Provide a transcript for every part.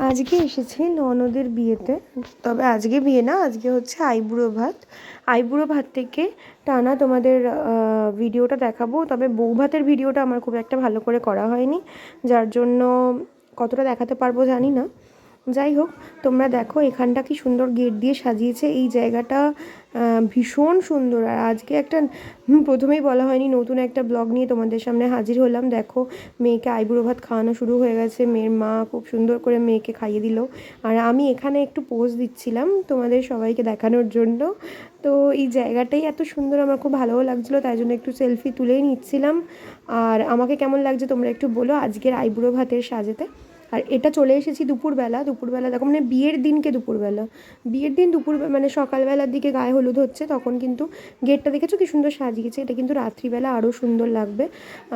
আজকে এসেছি ননদের বিয়েতে। তবে আজকে বিয়ে না, আজকে হচ্ছে আইবুড়ো ভাত। আইবুড়ো ভাত থেকে টানা তোমাদের ভিডিওটা দেখাবো। তবে বউ ভাতের ভিডিওটা আমার খুব একটা ভালো করে করা হয়নি, যার জন্য কতটা দেখাতে পারবো জানি না। যাই হোক, তোমরা দেখো এখানটা কি সুন্দর গেট দিয়ে সাজিয়েছে। এই জায়গাটা ভীষণ সুন্দর। আর আজকে একটা প্রথমেই বলা হয়নি, নতুন একটা ব্লগ নিয়ে তোমাদের সামনে হাজির হলাম। দেখো, মেয়েকে আইবুড়ো ভাত খাওয়ানো শুরু হয়ে গেছে। মেয়ের মা খুব সুন্দর করে মেয়েকে খাইয়ে দিল, আর আমি এখানে একটু পোজ দিচ্ছিলাম তোমাদের সবাইকে দেখানোর জন্য। তো এই জায়গাটাই এত সুন্দর, আমার খুব ভালোও লাগছিলো, তাই জন্য একটু সেলফি তুলেই নিচ্ছিলাম। আর আমাকে কেমন লাগছে তোমরা একটু বলো আজকের আইবুড়ো ভাতের সাজেতে। আর এটা চলে এসেছি দুপুরবেলা দেখো, মানে বিয়ের দিনকে দুপুরবেলা, বিয়ের দিন দুপুর মানে সকালবেলার দিকে গায়ে হলুদ হচ্ছে, তখন কিন্তু গেটটা দেখেছো কি সুন্দর সাজিয়েছে। এটা কিন্তু রাত্রিবেলা আরও সুন্দর লাগবে।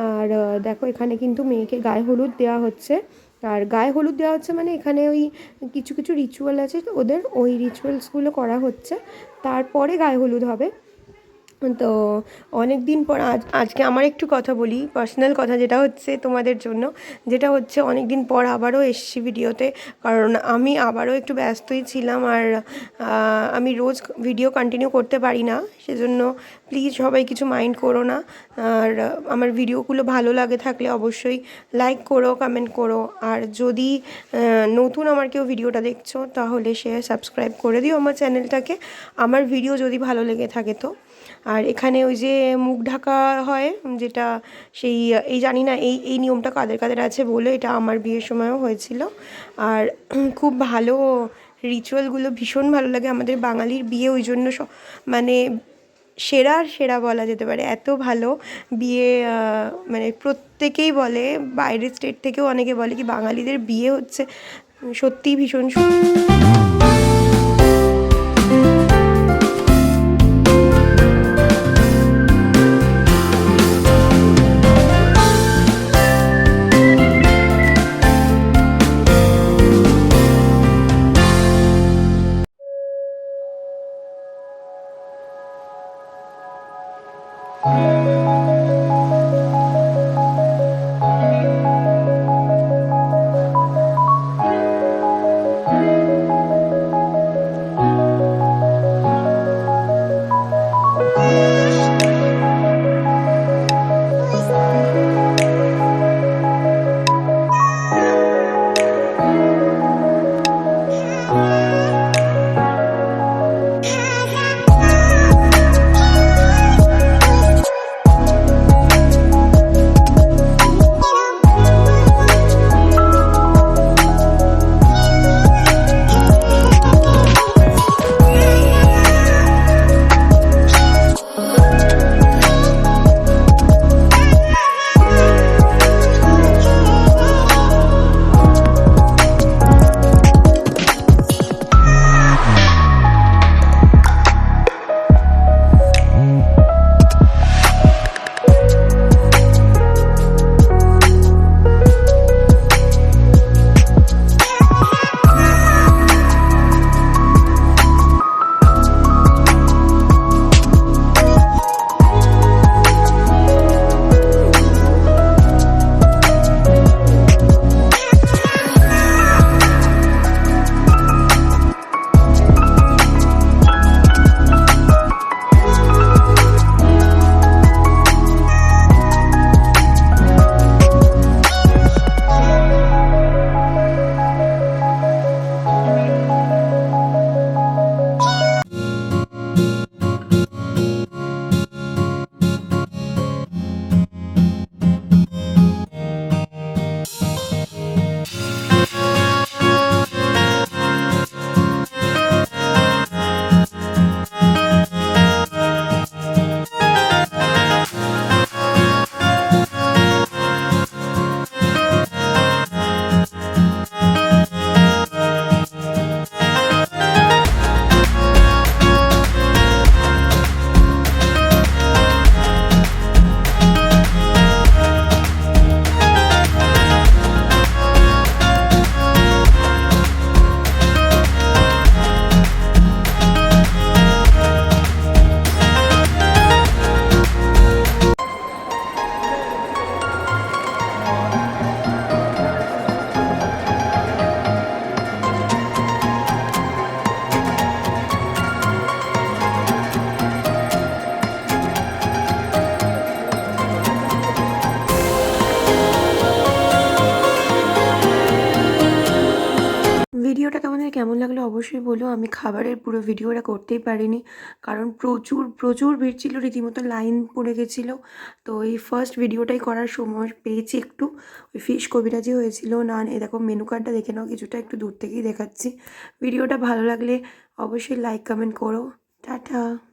আর দেখো এখানে কিন্তু মেয়েকে গায়ে হলুদ দেওয়া হচ্ছে। আর গায়ে হলুদ দেওয়া হচ্ছে মানে এখানে ওই কিছু কিছু রিচুয়াল আছে ওদের, ওই রিচুয়ালসগুলো করা হচ্ছে, তারপরে গায়ে হলুদ হবে। তো অনেক দিন পর আজকে আমার একটু কথা বলি, পার্সোনাল কথা, যেটা হচ্ছে তোমাদের জন্য, যেটা হচ্ছে অনেক দিন পর আবারও এসেছি ভিডিওতে। কারণ আমি আবারও একটু ব্যস্তই ছিলাম, আর আমি রোজ ভিডিও কন্টিনিউ করতে পারি না, সেজন্য প্লিজ সবাই কিছু মাইন্ড করো না। আর আমার ভিডিওগুলো ভালো লাগে থাকলে অবশ্যই লাইক করো, কমেন্ট করো। আর যদি নতুন আমার কেউ ভিডিওটা দেখছো তাহলে সে সাবস্ক্রাইব করে দিও আমার চ্যানেলটাকে, আমার ভিডিও যদি ভালো লেগে থাকে তো। আর এখানে ওই যে মুখ ঢাকা হয়, যেটা সেই এই জানি না এই নিয়মটা কাদের কাদের আছে বলে, এটা আমার বিয়ের সময়ও হয়েছিল। আর খুব ভালো রিচুয়ালগুলো, ভীষণ ভালো লাগে আমাদের বাঙালির বিয়ে, ওই জন্য মানে সেরার সেরা বলা যেতে পারে, এত ভালো বিয়ে। মানে প্রত্যেকেই বলে, বাইরের স্টেট থেকেও অনেকে বলে কি বাঙালিদের বিয়ে হচ্ছে সত্যিই ভীষণ তোমাদের কেমন লাগলো অবশ্যই বলো। আমি খাবারের পুরো ভিডিওটা করতেই পারিনি, কারণ প্রচুর প্রচুর ভিড় ছিল, রীতিমতো লাইন পড়ে গেছিলো। তো এই ফার্স্ট ভিডিওটাই করার সময় পেয়েছি একটু। ওই ফিশ কবিরাজি হয়েছিল, নান, এ দেখো মেনু কার্ডটা দেখে নাও, কিছুটা একটু দূর থেকেই দেখাচ্ছি। ভিডিওটা ভালো লাগলে অবশ্যই লাইক কমেন্ট করো। টাটা।